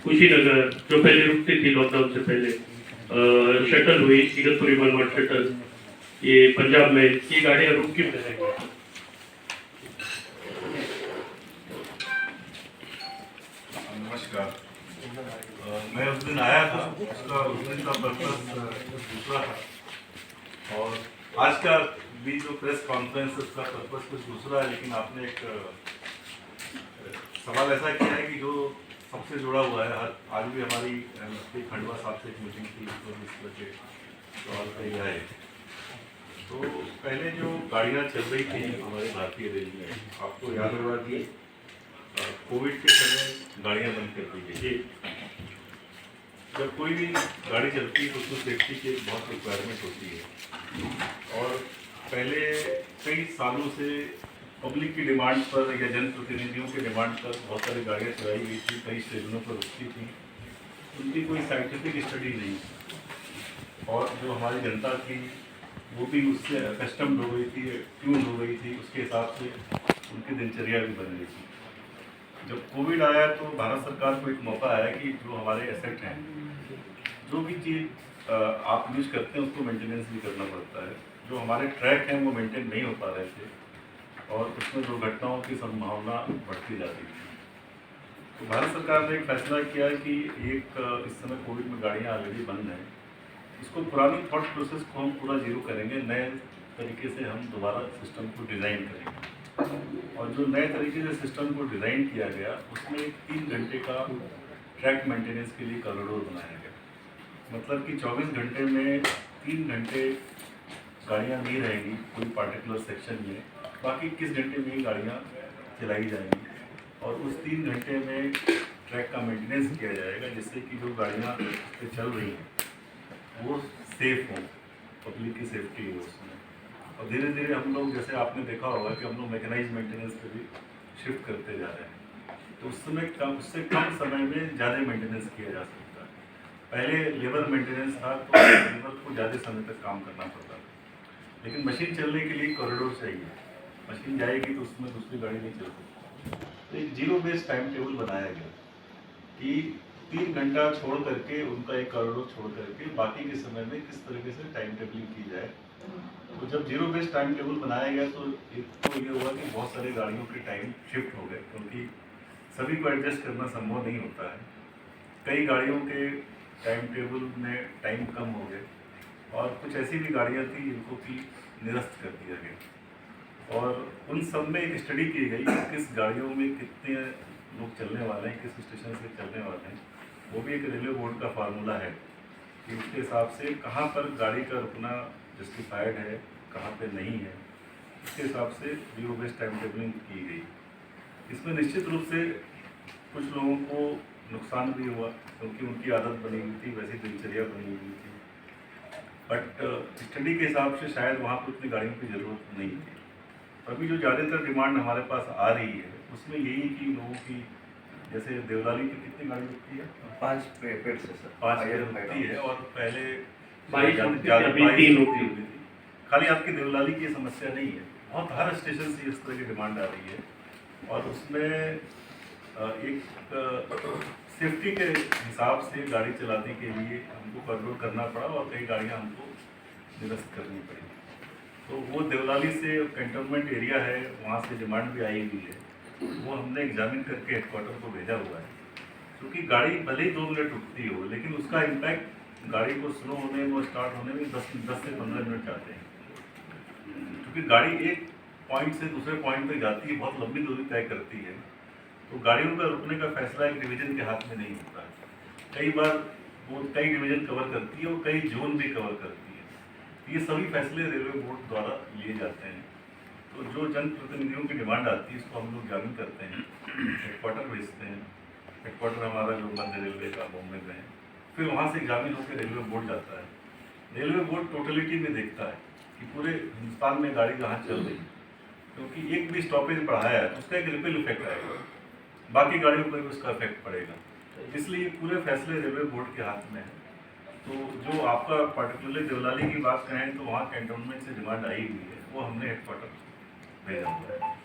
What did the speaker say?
कुशीनगर जो पहले रुकती थी लॉकडाउन से पहले, शटल हुई इगतपुरी मनमाड शटल, ये पंजाब में ये गाड़ियाँ रुक क्यों रहेंगी? नमस्कार। मैं उस दिन आया था, उसका उस दिन का पर्पस दूसरा था और आज का भी जो प्रेस कॉन्फ्रेंस उसका पर्पस कुछ दूसरा है। लेकिन आपने एक सवाल ऐसा किया है कि जो सबसे जुड़ा हुआ है। आज भी हमारी खंडवा साहब से एक मीटिंग थी तो इस तरह के सवाल पे आए। तो पहले जो गाड़ियाँ चल रही थी हमारे भारतीय रेल में, आपको याद होगा कि कोविड के समय गाड़ियाँ बंद कर दी गई। जब कोई भी गाड़ी चलती है तो उसमें सेफ्टी की बहुत रिक्वायरमेंट होती है और पहले कई सालों से पब्लिक की डिमांड पर या जनप्रतिनिधियों की डिमांड पर बहुत सारी गाड़ियाँ चलाई गई थी, कई स्टेशनों पर रुकती थी। उनकी कोई साइंटिफिक स्टडी नहीं और जो हमारी जनता थी वो भी उससे कस्टम्ड हो गई थी, ट्यून हो गई थी, उसके हिसाब से उनकी दिनचर्या भी बन गई थी। जब कोविड आया तो भारत सरकार को एक मौका आया कि जो हमारे एसेट हैं, जो भी चीज़ आप यूज करते हैं उसको मेंटेनेंस भी करना पड़ता है। जो हमारे ट्रैक हैं वो मेंटेन नहीं हो पा रहे थे और उसमें दुर्घटनाओं की संभावना बढ़ती जाती थी। तो भारत सरकार ने एक फैसला किया कि एक इस समय कोविड में गाड़ियाँ ऑलरेडी बंद हैं, इसको पुरानी थॉट प्रोसेस को हम पूरा जीरो करेंगे, नए तरीके से हम दोबारा सिस्टम को डिज़ाइन करेंगे। और जो नए तरीके से सिस्टम को डिज़ाइन किया गया उसमें 3 घंटे का ट्रैक मेंटेनेंस के लिए कॉरिडोर बनाया गया। मतलब कि 24 घंटे में 3 घंटे गाड़ियाँ नहीं रहेंगी कोई पार्टिकुलर सेक्शन में, बाकी 21 घंटे में ही गाड़ियाँ चलाई जाएंगी और उस 3 घंटे में ट्रैक का मेंटेनेंस किया जाएगा, जिससे कि जो गाड़ियाँ पे चल रही हैं वो सेफ हों, पब्लिक की सेफ्टी हो उसमें। और धीरे धीरे हम लोग, जैसे आपने देखा होगा कि हम लोग मैकेनाइज मेंटेनेंस पे भी शिफ्ट करते जा रहे हैं, तो उससे कम समय में ज़्यादा मेंटेनेंस किया जा सकता है। पहले लेबर मेंटेनेंस था तो लेबर को ज़्यादा समय तक काम करना पड़ता था, लेकिन मशीन चलने के लिए कॉरिडोर चाहिए। मशीन जाएगी तो उसमें दूसरी गाड़ी नहीं चल सकती। तो एक जीरो बेस्ड टाइम टेबल बनाया गया कि 3 घंटा छोड़ करके उनका एक कॉरिडोर छोड़ करके बाकी के समय में किस तरीके से टाइम टेबलिंग की जाए। तो जब जीरो बेस्ड टाइम टेबल बनाया गया तो एक तो ये हुआ कि बहुत सारी गाड़ियों के टाइम शिफ्ट हो गए, क्योंकि सभी को एडजस्ट करना संभव नहीं होता है। कई गाड़ियों के टाइम टेबल में टाइम कम हो गए और कुछ ऐसी भी गाड़ियाँ थी जिनको कि निरस्त कर दिया गया। और उन सब में एक स्टडी की गई कि किस गाड़ियों में कितने लोग चलने वाले हैं, किस स्टेशन से चलने वाले हैं। वो भी एक रेलवे बोर्ड का फार्मूला है कि उसके हिसाब से कहाँ पर गाड़ी का रुकना जस्टिफाइड है, कहाँ पे नहीं है, उसके हिसाब से जीरो बेस्ड टाइम टेबलिंग की गई। इसमें निश्चित रूप से कुछ लोगों को नुकसान भी हुआ क्योंकि उनकी आदत बनी हुई थी, वैसी दिनचर्या बनी हुई थी। बट स्टडी के हिसाब से शायद वहाँ पर उतनी गाड़ियों की ज़रूरत नहीं थी। अभी जो ज़्यादातर डिमांड हमारे पास आ रही है उसमें यही कि लोगों की, जैसे देवलाली की कितनी गाड़ी रुकती है? 5 पेड़ से सर 5 रुकती है और पहले 22 होती थी। खाली आपकी देवलाली की समस्या नहीं है, बहुत हर स्टेशन से इस तरह की डिमांड आ रही है। और उसमें एक सेफ्टी के हिसाब से गाड़ी चलाने के लिए हमको कॉरिडोर करना पड़ा और कई गाड़ियाँ हमको निरस्त करनी पड़ी। तो वो देवलाली से कैंटोनमेंट एरिया है, वहाँ से डिमांड भी आई हुई है, वो हमने एग्जामिन करके हेडक्वार्टर को भेजा हुआ है। क्योंकि गाड़ी भले ही 2 मिनट रुकती हो लेकिन उसका इम्पैक्ट गाड़ी को स्लो होने में, स्टार्ट होने में 10 से 15 मिनट जाते हैं। क्योंकि गाड़ी एक पॉइंट से दूसरे पॉइंट पे जाती है, बहुत लंबी दूरी तय करती है, तो गाड़ियों का रुकने का फैसला एक डिवीजन के हाथ में नहीं होता है। कई बार वो कई डिवीजन कवर करती है और कई जोन भी कवर करती है। ये सभी फैसले रेलवे बोर्ड द्वारा लिए जाते हैं। तो जो जनप्रतिनिधियों की डिमांड आती है उसको हम लोग एग्जामिन करते हैं, हेडक्वार्टर भेजते हैं। हेडक्वार्टर हमारा जो मध्य रेलवे का बॉम्बे में है, फिर वहाँ से एग्जामिन होकर रेलवे बोर्ड जाता है। रेलवे बोर्ड टोटलिटी में देखता है कि पूरे हिंदुस्तान में गाड़ी कहाँ चल रही है, क्योंकि एक भी स्टॉपेज बढ़ाया है तो उसका एक रिपल इफेक्ट आएगा, बाकी गाड़ियों पर भी उसका इफेक्ट पड़ेगा। इसलिए पूरे फैसले रेलवे बोर्ड के हाथ में है। तो जो आपका पर्टिकुलरली देवलाली की बात करें तो वहाँ कैंटोनमेंट से डिमांड आई हुई है, वो हमने हेडक्वार्टर भेजा हुआ है।